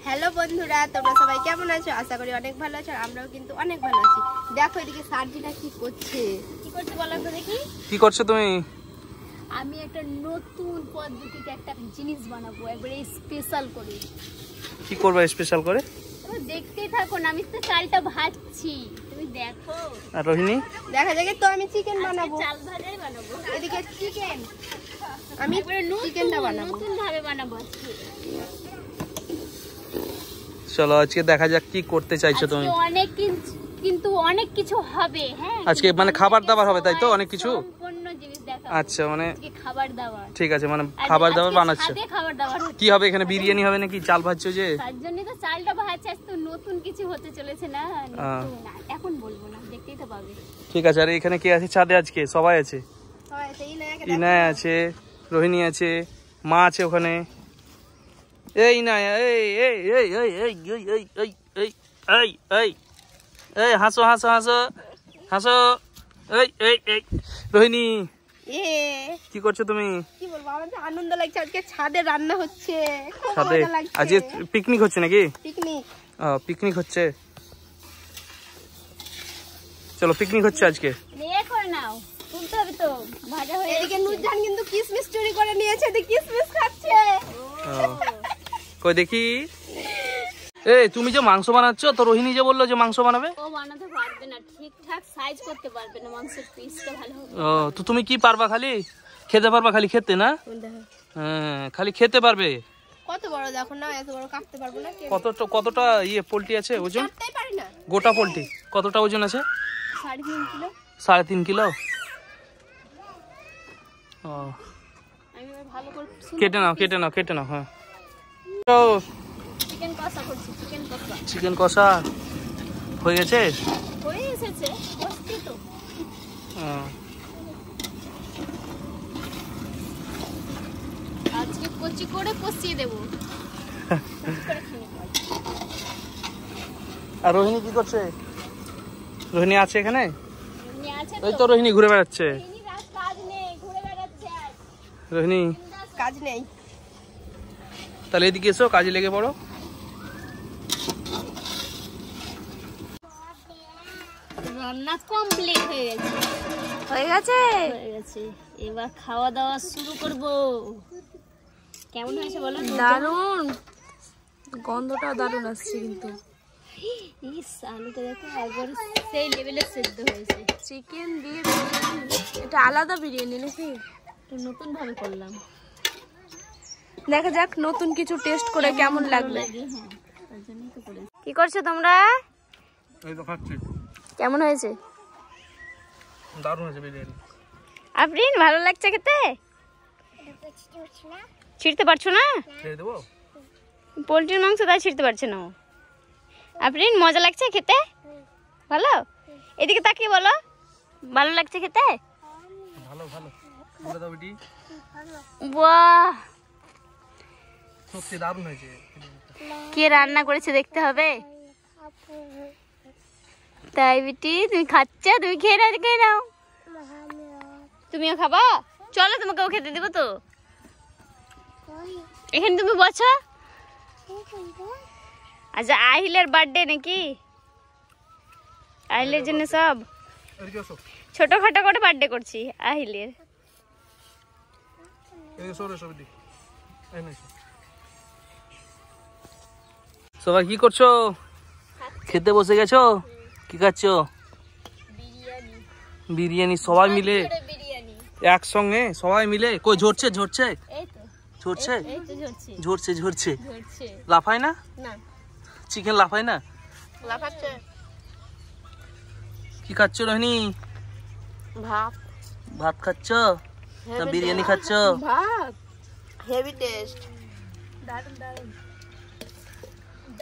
Hello বন্ধুরা, তোমরা সবাই কেমন আছো? আশা করি অনেক ভালো আছো। আমরাও কিন্তু অনেক ভালো আছি। দেখো এদিকে সার্জিটা কি করছে বলো তো দেখি। কি করছো তুমি? আমি একটা নতুন পদ্ধতিতে একটা জিনিস বানাবো, একবারে স্পেশাল করে। কি করবে স্পেশাল করে? তুমি দেখতেই থাকো না, আমি তো চালটা ভাজছি, তুমি দেখো। আর রোহিণী? দেখা যাবে তো আমি চিকেন বানাবো। চাল ভাজাই বানাবো। এদিকে চিকেন, আমি চিকেনটা বানাবো, নতুন ভাবে বানাবো আজকে। চলো আজকে দেখা যাক কি করতে চাইছো তুমি। অনেক কিন্তু অনেক কিছু হবে। হ্যাঁ, আজকে মানে খাবার দাবার হবে তাই তো? অনেক কিছু সম্পূর্ণ জিনিস দেখাবো। আচ্ছা, মানে খাবার দাবার। ঠিক আছে, মানে খাবার দাবার বানাচ্ছে। খাবার দাবার কি হবে এখানে? বিরিয়ানি হবে নাকি? চাল ভাজছো যে? তার জন্যই তো চালটা ভাজছে। আজ তো নতুন কিছু হতে চলেছে না, এখন বলবো না, দেখতেই তো পাবে। ঠিক আছে। আর এখানে কে আছে ছাদে? আজকে সবাই আছে। ইনায়া আছে, রোহিণী আছে, মা আছে ওখানে। এই ইনায়া, এই এই এই এই এই এই এই এই এই এই এই এই হাসো হাসো হাসো হাসো। এই এই এই রোহিণী, কি করছো তুমি? কি বলবো, আমার তো আনন্দ লাগছে। আজকে ছাদে রান্না হচ্ছে, ছাদে আজকে পিকনিক হচ্ছে নাকি? পিকনিক হচ্ছে। চলো পিকনিক হচ্ছে আজকে। নাও, তুলতে হবে তো, ভাজা হয়ে। এদিকে নুরজান কিন্তু কিসমিস চুরি করে নিয়েছে, কিসমিস খাচ্ছে। কই দেখি। এই তুমি যে মাংস বানাচ্ছো, তো রোহিণী যে বললো যে মাংস বানাবে। ও বানাতে পারবে না, ঠিকঠাক সাইজ করতে পারবে না, মাংসের পিসটা ভালো হবে। ও তো তুমি কি পারবা? খালি খেতে পারবা, খালি খেতে না? হ্যাঁ, খালি খেতে পারবে। কত বড় দেখো না, এত বড় কাটতে পারবো না। কতটা ইয়ে পোল্ট্রি আছে ওজন? কাটতেই পারি না। গোটা পোল্ট্রি কতটা ওজন আছে? 3.5 কিলো। 3.5 কিলো। ও আমি ভালো করে কেটে নাও কেটে নাও। হ্যাঁ, চিকেন কষা করছি, চিকেন কষা হয়ে গেছে? হয়ে এসেছে, কষছি তো। আজকে কচি করে কষিয়ে দেবো। আর রোহিণী কি করছে? রোহিণী আছে এখানে? ওই তো রোহিণী ঘুরে বেড়াচ্ছে। রোহিণী কাজ নেই, তাহলে এদিকে এসো, কাজে লেগে পড়ো। রান্না কমপ্লিট হয়ে গেছে। এবার খাওয়া দাওয়া শুরু করব। কেমন হয়েছে বলো? দারুণ, গন্ধটা দারুণ আসছে। কিন্তু আলুটা দেখো, একবারে সেই লেভেলে সেদ্ধ হয়েছে। চিকেন দিয়ে এটা আলাদা বিরিয়ানি নাকি? নতুন ভাবে করলাম, দেখা যাক নতুন কিছু টেস্ট করে কেমন লাগবে। হ্যাঁ, তার জন্যই তো করেছি। কি করছো তোমরা? এই তো খাচ্ছি। কেমন হয়েছে? দারুণ হয়েছে বিরিয়ানি। আফরিন, ভালো লাগছে খেতে? ছিঁড়তে পারছো না? ছেড়ে দেবো পোলট্রির মাংস, তাই ছিঁড়তে পারছে না। আফরিন, মজা লাগছে খেতে? ভালো? এদিকে তাকিয়ে বলো, ভালো লাগছে খেতে? ভালো ভালো বলে দাও বেটি। বাহ, সত্যি দারুণ হয়েছে। কে রান্না করেছে দেখতে হবে। তাই বেটি, তুমি খাচ্ছ? তুমি খেয়ে নাও। তুমিও খাবা? চলো তোমাকেও খেতে দেবো তো। এখানে তুমি বসো। আচ্ছা, আহিলের বার্থডে নাকি? আহিলের জন্য সব ছোটখাটো করে বার্থডে করছি আহিলের। সবাই কি করছো? খেতে বসে গেছো? কি খাচ্ছো? বিরিয়ানি। সবাই মিলে একসঙ্গে, সবাই মিলে। কই ঝরছে? ঝরছে। লাফায় না? চিকেন লাফায় না? কি খাচ্ছ রোহিণী? ভাত খাচ্ছ না বিরিয়ানি খাচ্ছ? ভাত হেভি টেস্ট।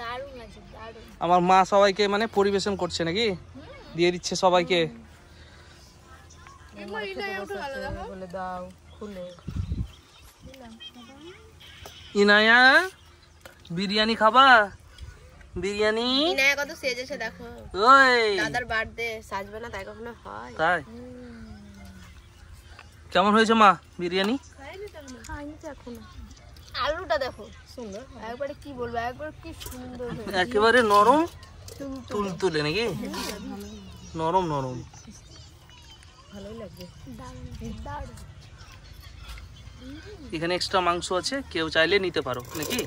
দারুণ আছে, দারুণ। আমার মা সবাইকে মানে পরিবেশন করছে নাকি? দিয়ে দিচ্ছে সবাইকে। ইনায়া, বিরিয়ানি খাবা? বিরিয়ানি। ইনায়া কত সেজেছে দেখো। ওই দাদার বার্থডে, সাজবে না তাই কখনো হয়? তাই কেমন হয়েছে মা বিরিয়ানি? খাইনি তো এখনো। আলুটা দেখো, সুন্দর, একবারে কি বলবো, একবার কি সুন্দর হয়েছে। একেবারে নরম তুলতুলে নাকি, নরম নরম, ভালোই লাগবে। এখানে এক্সট্রা মাংস আছে, কেউ চাইলে নিতে পারো নাকি।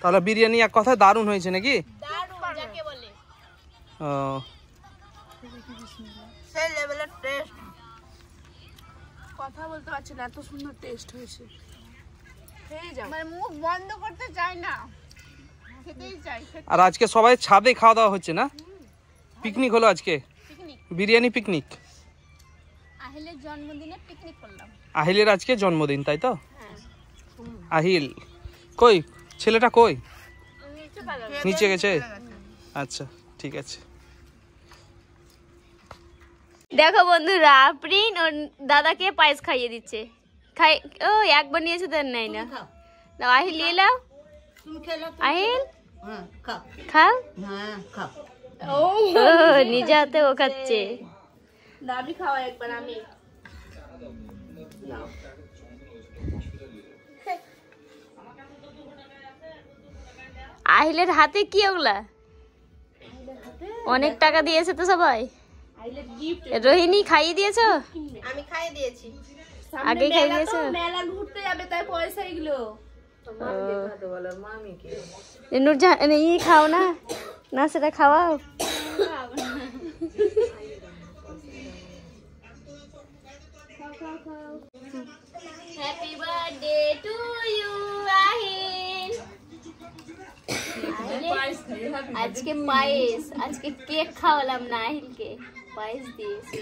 তাহলে বিরিয়ানি এক কথায় দারুণ হয়েছে নাকি। ও, সেই লেভেলের টেস্ট, কথা বলতে পারছি না, এত সুন্দর টেস্ট হয়েছে। মানে মুখ বন্ধ করতে চাই না, খেতেই চাই। আর আজকে সবাই ছাদে খাওয়া দাওয়া হচ্ছে না, পিকনিক হলো আজকে, বিরিয়ানি পিকনিক। আহিলের জন্মদিনে পিকনিক করলাম। আহিলের আজকে জন্মদিন তাই তো। আহিল কই, ছেলেটা কই, নিচে গেছে। আচ্ছা ঠিক আছে। দেখো বন্ধুরা, আফরিন ওর দাদাকে পায়েস খাইয়ে দিচ্ছে। খাই, ও একবার নিয়েছে তো নাই না। দাও আহিল, নিয়ে নাও আহিল, খাও। ও নিজে হাতে ও খাচ্ছে। দাবি খাওয়া একবার আমি। আহিলের হাতে কি ওগুলা? অনেক টাকা দিয়েছে তো সবাই। রোহিণী খাইয়ে দিয়েছো? আমি খাইয়ে দিয়েছি। আগে খাইয়ে দিয়েছো? মেলা ঘুরতে যাবে তাই পয়সা এগুলো। নূরজাহান ই খাও না, না সেটা খাওয়াও। Happy birthday to you Ahil. আজকে পায়েস, আজকে কেক খাওয়ালাম না আহিলকে, পায়েস দিয়েছি।